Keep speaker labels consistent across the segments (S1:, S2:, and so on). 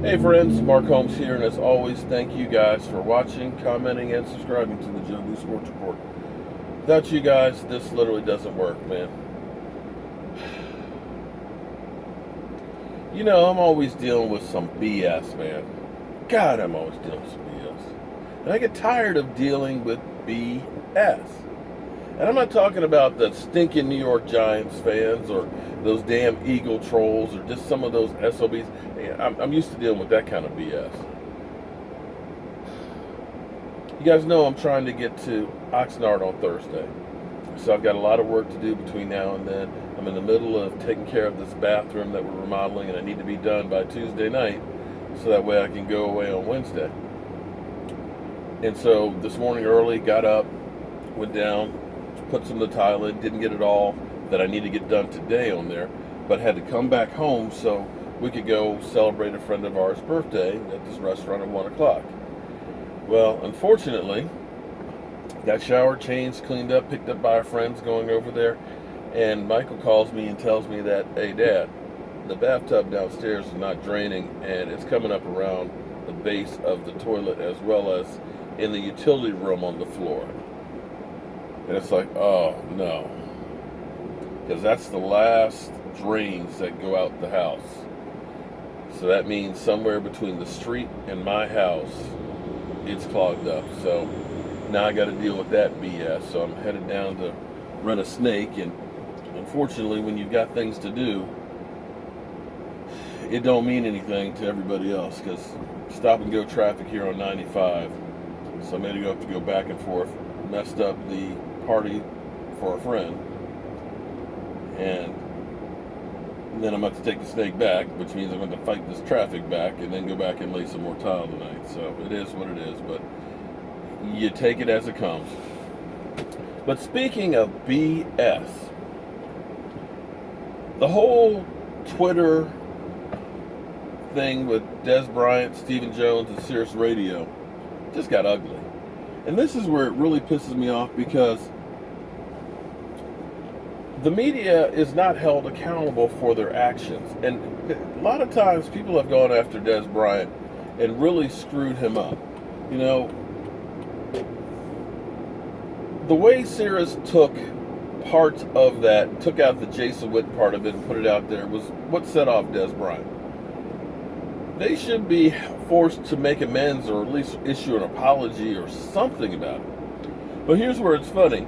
S1: Hey friends, Mark Holmes here, and as always, thank you guys for watching, commenting, and subscribing to the Joe Blue Sports Report. Without you guys, this literally doesn't work, man. You know, I'm always dealing with some BS, man. God, I'm always dealing with some BS. And I get tired of dealing with BS. And I'm not talking about the stinking New York Giants fans or those damn Eagle trolls or just some of those SOBs. I'm used to dealing with that kind of BS. You guys know I'm trying to get to Oxnard on Thursday. So I've got a lot of work to do between now and then. I'm in the middle of taking care of this bathroom that we're remodeling, and I need to be done by Tuesday night so that way I can go away on Wednesday. And so this morning early, got up, went down, put some of the tile in, didn't get it all that I need to get done today on there, but had to come back home so we could go celebrate a friend of ours' birthday at this restaurant at 1 o'clock. Well, unfortunately, got showered, changed, cleaned up, picked up by our friends going over there, and Michael calls me and tells me that, hey Dad, the bathtub downstairs is not draining and it's coming up around the base of the toilet as well as in the utility room on the floor. And it's like, oh no, because that's the last drains that go out the house. So that means somewhere between the street and my house, it's clogged up. So now I got to deal with that BS. So I'm headed down to run a snake. And unfortunately, when you've got things to do, it don't mean anything to everybody else because stop and go traffic here on 95. So I made to have to go back and forth. Messed up the party for a friend. And then I'm about to take the snake back, which means I'm going to fight this traffic back and then go back and lay some more tile tonight. So it is what it is, but you take it as it comes. But speaking of BS, the whole Twitter thing with Dez Bryant, Stephen Jones, and Sirius Radio just got ugly. And this is where it really pisses me off because the media is not held accountable for their actions. And a lot of times people have gone after Dez Bryant and really screwed him up. You know, the way Sirius took parts of that, took out the Jason Witten part of it and put it out there was what set off Dez Bryant. They should be forced to make amends or at least issue an apology or something about it. But here's where it's funny.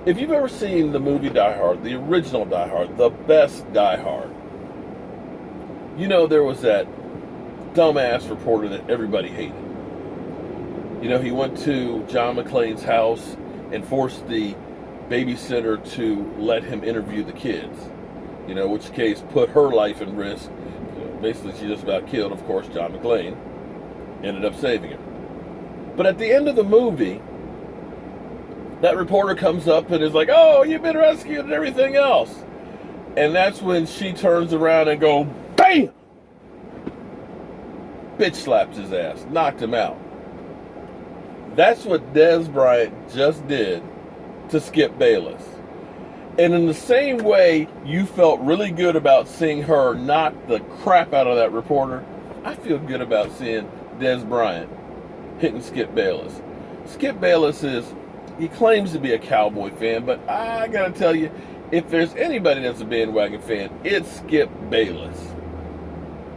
S1: If you've ever seen the movie Die Hard, the original Die Hard, the best Die Hard, you know there was that dumbass reporter that everybody hated. You know, he went to John McClane's house and forced the babysitter to let him interview the kids. You know, which case put her life in risk. Basically, she just about killed, of course, John McClane. Ended up saving him. But at the end of the movie, that reporter comes up and is like, oh, you've been rescued and everything else. And that's when she turns around and go, BAM! Bitch slaps his ass. Knocked him out. That's what Dez Bryant just did to Skip Bayless. And in the same way you felt really good about seeing her knock the crap out of that reporter, I feel good about seeing Dez Bryant hitting Skip Bayless. Skip Bayless he claims to be a Cowboy fan, but I gotta tell you, if there's anybody that's a bandwagon fan, it's Skip Bayless.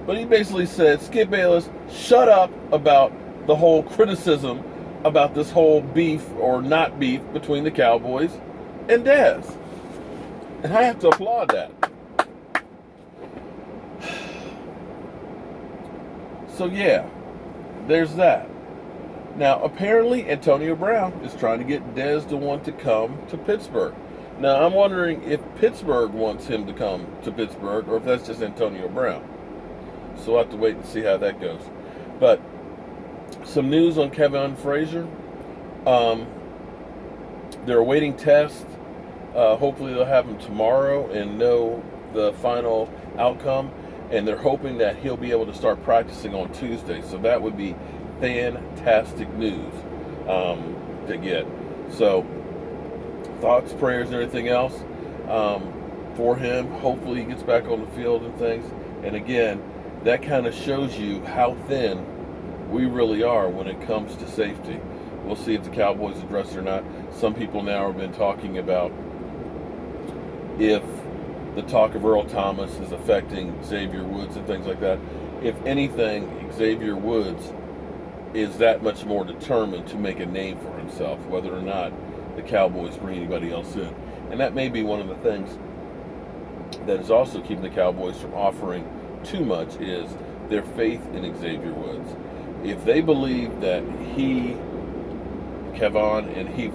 S1: But he basically said, Skip Bayless, shut up about the whole criticism about this whole beef or not beef between the Cowboys and Dez. And I have to applaud that. So yeah, there's that. Now, apparently, Antonio Brown is trying to get Dez to want to come to Pittsburgh. Now, I'm wondering if Pittsburgh wants him to come to Pittsburgh or if that's just Antonio Brown. So we'll have to wait and see how that goes. But some news on Kevon Frazier. They're awaiting tests. Hopefully, they'll have him tomorrow and know the final outcome. And they're hoping that he'll be able to start practicing on Tuesday. So that would be fantastic news to get. So thoughts, prayers, and everything else for him. Hopefully he gets back on the field and things. And again, that kind of shows you how thin we really are when it comes to safety. We'll see if the Cowboys address it or not. Some people now have been talking about if the talk of Earl Thomas is affecting Xavier Woods and things like that. If anything, Xavier Woods is that much more determined to make a name for himself, whether or not the Cowboys bring anybody else in. And that may be one of the things that is also keeping the Cowboys from offering too much, is their faith in Xavier Woods. If they believe that Kevon and he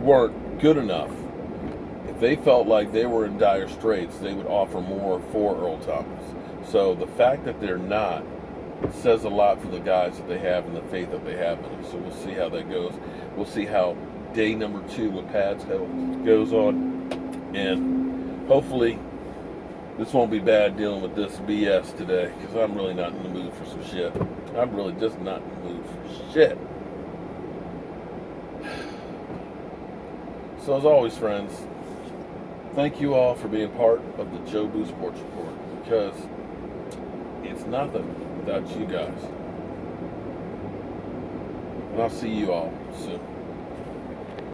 S1: weren't good enough, if they felt like they were in dire straits, they would offer more for Earl Thomas. So the fact that they're not says a lot for the guys that they have and the faith that they have in them. So we'll see how that goes. We'll see how day number 2 with pads goes on. And hopefully this won't be bad dealing with this BS today, because I'm really not in the mood for some shit. I'm really just not in the mood for shit. So as always, friends, thank you all for being part of the Joe Boo Sports Report, because it's nothing without you guys. And I'll see you all soon.